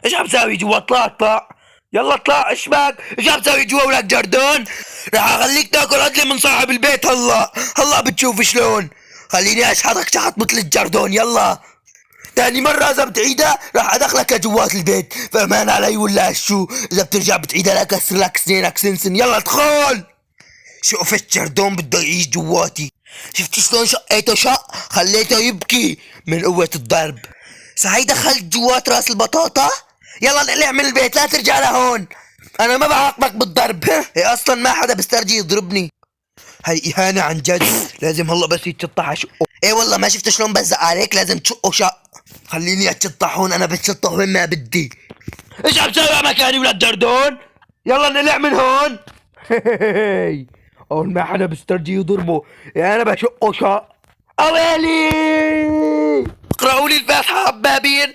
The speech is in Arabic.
ايش عم تساوي جوا؟ اطلع يلا اطلع. ايش بك؟ ايش عم تساوي جوا ولك جردون؟ راح اخليك تاكل عدلة من صاحب البيت. هلا بتشوف شلون. خليني اشحطك شحط مثل الجردون. يلا تاني مرة اذا بتعيدها راح ادخلك لجوات البيت. فامان علي ولا شو؟ اذا بترجع بتعيدها لا اكسر لك سنينك سنسن. يلا ادخل. شوف الجردون بده يعيش جواتي. شفت شلون شقيته شق؟ خليته يبكي من قوة الضرب. صحيح دخلت جوات راس البطاطا. يلا نقلع من البيت لا ترجع لهون. انا ما بعاقبك بالضرب. هي اصلا ما حدا بيسترجي يضربني. هاي اهانة عن جد. لازم هلا بس يتشطح اشقه. ايه والله ما شفت شلون بزق عليك؟ لازم تشقه شق. خليني اتشطح هون. انا بتشطح وين ما بدي. ايش عم تسوي مكاني ولاد جردون؟ يلا نقلع من هون. هون ما حدا بيسترجي يضربه. انا بشقه شق. اويلي اقرأوا لي الفاتحة حبابين.